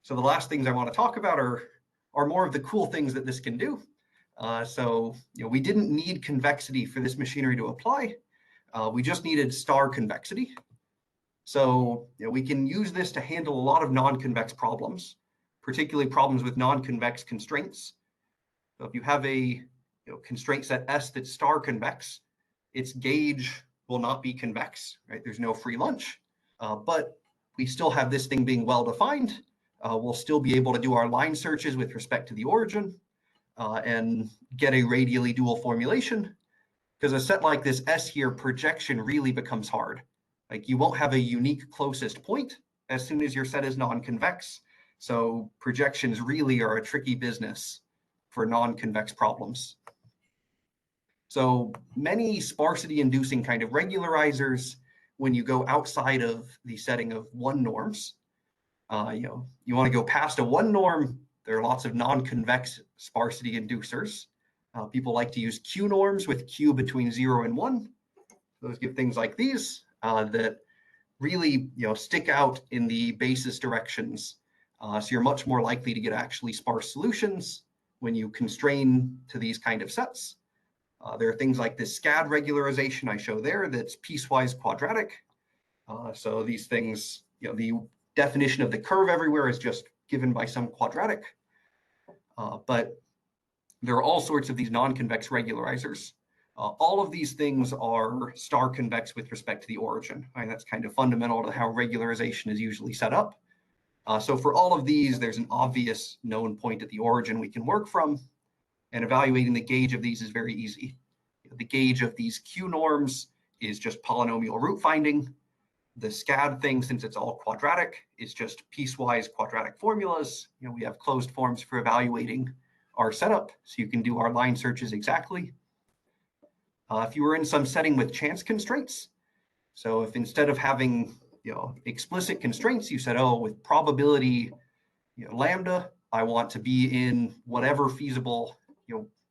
So the last things I want to talk about are more of the cool things that this can do. We didn't need convexity for this machinery to apply. We just needed star convexity. So we can use this to handle a lot of non-convex problems, particularly problems with non-convex constraints. So if you have a constraint set S that's star convex, its gauge will not be convex, right? There's no free lunch, but we still have this thing being well-defined. We'll still be able to do our line searches with respect to the origin and get a radially dual formulation. Because a set like this S here, projection really becomes hard. Like you won't have a unique closest point as soon as your set is non-convex. So projections really are a tricky business for non-convex problems. So many sparsity-inducing kind of regularizers, when you go outside of the setting of 1 norms, you want to go past a 1 norm, there are lots of non-convex sparsity inducers. People like to use Q norms with Q between 0 and 1. Those give things like these that really stick out in the basis directions. So you're much more likely to get actually sparse solutions when you constrain to these kind of sets. There are things like this SCAD regularization I show there that's piecewise quadratic. So these things, the definition of the curve everywhere is just given by some quadratic. But there are all sorts of these non-convex regularizers. All of these things are star convex with respect to the origin. Right? That's kind of fundamental to how regularization is usually set up. So for all of these, there's an obvious known point at the origin we can work from. And evaluating the gauge of these is very easy. The gauge of these Q norms is just polynomial root finding. The SCAD thing, since it's all quadratic, is just piecewise quadratic formulas. We have closed forms for evaluating our setup, so you can do our line searches exactly. If you were in some setting with chance constraints, so if instead of having explicit constraints, you said, oh, with probability lambda, I want to be in whatever feasible,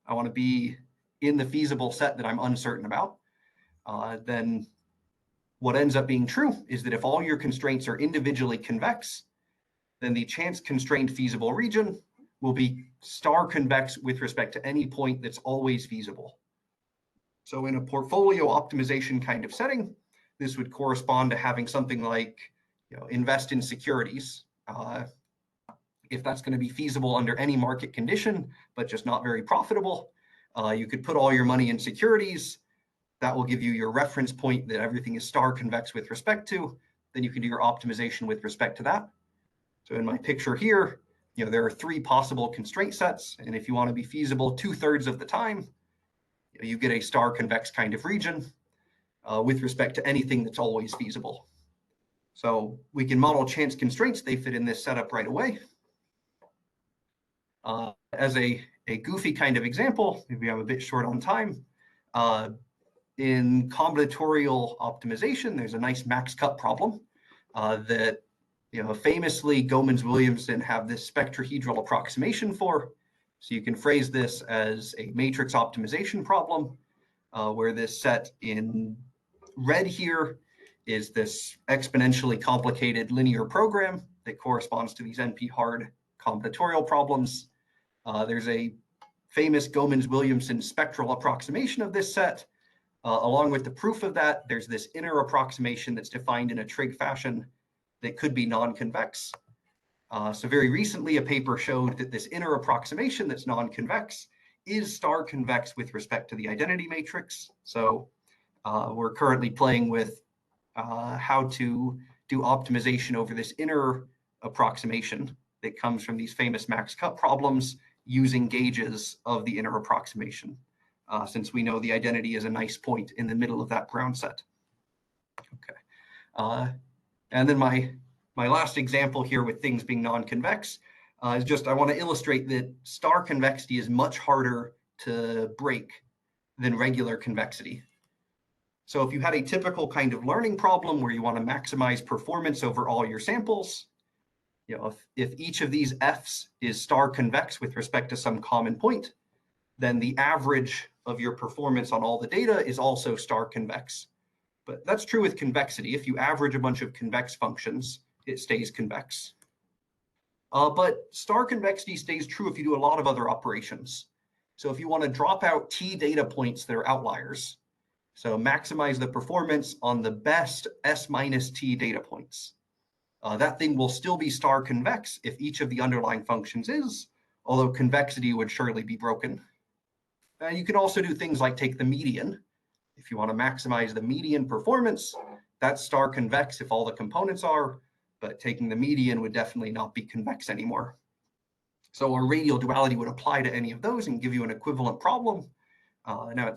I want to be in the feasible set that I'm uncertain about, then what ends up being true is that if all your constraints are individually convex, then the chance constrained feasible region will be star convex with respect to any point that's always feasible. So in a portfolio optimization kind of setting, this would correspond to having something like invest in securities. If that's going to be feasible under any market condition, but just not very profitable, You could put all your money in securities. That will give you your reference point that everything is star convex with respect to. Then you can do your optimization with respect to that. So in my picture here, there are 3 possible constraint sets. And if you want to be feasible 2/3 of the time, you get a star convex kind of region with respect to anything that's always feasible. So we can model chance constraints. They fit in this setup right away. As a goofy kind of example, maybe I'm a bit short on time. In combinatorial optimization, there's a nice max cut problem that famously Gomans-Williamson have this spectrahedral approximation for. So you can phrase this as a matrix optimization problem, where this set in red here is this exponentially complicated linear program that corresponds to these NP-hard combinatorial problems. There's a famous Gomans-Williamson spectral approximation of this set. Along with the proof of that, there's this inner approximation that's defined in a trig fashion that could be non-convex. So very recently, a paper showed that this inner approximation that's non-convex is star convex with respect to the identity matrix. So we're currently playing with how to do optimization over this inner approximation that comes from these famous max cut problems using gauges of the inner approximation, since we know the identity is a nice point in the middle of that ground set. Okay. And then my last example here with things being non-convex is just I want to illustrate that star convexity is much harder to break than regular convexity. So if you had a typical kind of learning problem where you want to maximize performance over all your samples, if each of these f's is star convex with respect to some common point, then the average of your performance on all the data is also star convex. But that's true with convexity. If you average a bunch of convex functions, it stays convex. But star convexity stays true if you do a lot of other operations. So if you want to drop out t data points that are outliers, so maximize the performance on the best s minus t data points, that thing will still be star convex if each of the underlying functions is, although convexity would surely be broken. You can also do things like take the median. If you want to maximize the median performance, that's star convex if all the components are, but taking the median would definitely not be convex anymore. So a radial duality would apply to any of those and give you an equivalent problem. Now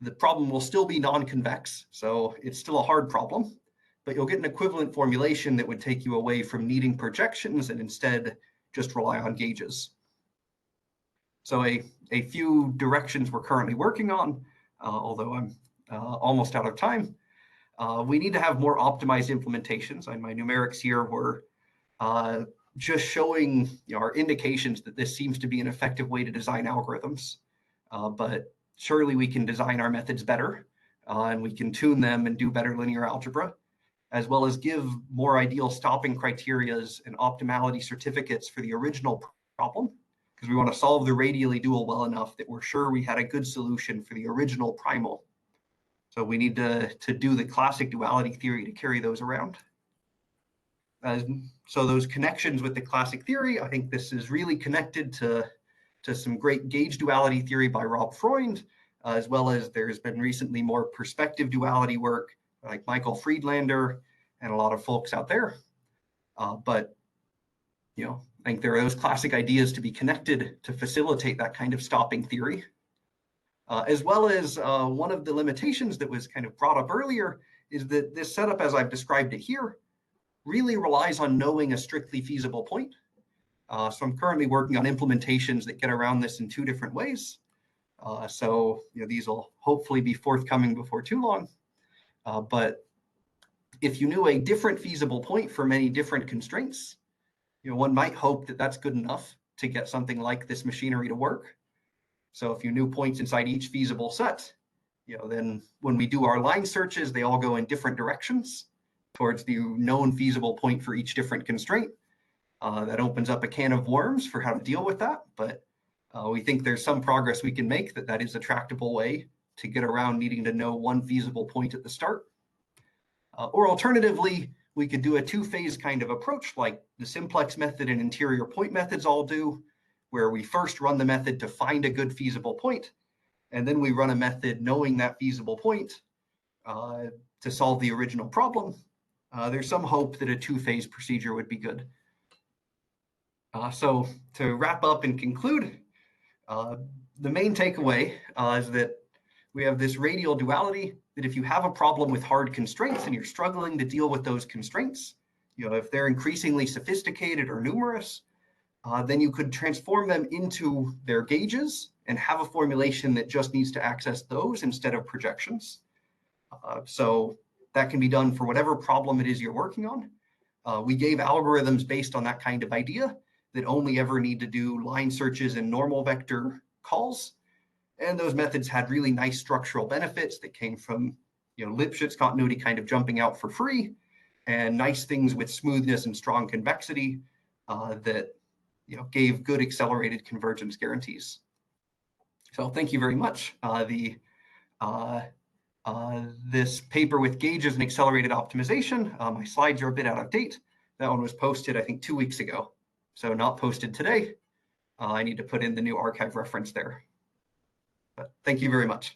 the problem will still be non-convex, so it's still a hard problem, but you'll get an equivalent formulation that would take you away from needing projections and instead just rely on gauges. So a few directions we're currently working on, although I'm almost out of time. We need to have more optimized implementations. And my numerics here were just showing our indications that this seems to be an effective way to design algorithms. But surely we can design our methods better, and we can tune them and do better linear algebra, as well as give more ideal stopping criterias and optimality certificates for the original problem, because we want to solve the radially dual well enough that we're sure we had a good solution for the original primal. So we need to do the classic duality theory to carry those around. So those connections with the classic theory, I think this is really connected to some great gauge duality theory by Rob Freund, as well as there's been recently more perspective duality work like Michael Friedlander and a lot of folks out there. But I think there are those classic ideas to be connected to facilitate that kind of stopping theory. As well as one of the limitations that was kind of brought up earlier is that this setup, as I've described it here, really relies on knowing a strictly feasible point. So I'm currently working on implementations that get around this in 2 different ways. So these will hopefully be forthcoming before too long. But if you knew a different feasible point for many different constraints, one might hope that that's good enough to get something like this machinery to work. So if you knew points inside each feasible set, then when we do our line searches, they all go in different directions towards the known feasible point for each different constraint. That opens up a can of worms for how to deal with that, but we think there's some progress we can make that is a tractable way to get around needing to know one feasible point at the start. Or alternatively, we could do a 2-phase kind of approach like the simplex method and interior point methods all do, where we first run the method to find a good feasible point, and then we run a method knowing that feasible point to solve the original problem, there's some hope that a two-phase procedure would be good. So to wrap up and conclude, the main takeaway is that we have this radial duality, that if you have a problem with hard constraints and you're struggling to deal with those constraints, if they're increasingly sophisticated or numerous, then you could transform them into their gauges and have a formulation that just needs to access those instead of projections. So that can be done for whatever problem it is you're working on. We gave algorithms based on that kind of idea that only ever need to do line searches and normal vector calls. And those methods had really nice structural benefits that came from Lipschitz continuity kind of jumping out for free, and nice things with smoothness and strong convexity that gave good accelerated convergence guarantees. So thank you very much. This paper with gauges and accelerated optimization, my slides are a bit out of date. That one was posted, I think, 2 weeks ago. So not posted today. I need to put in the new archive reference there. But thank you very much.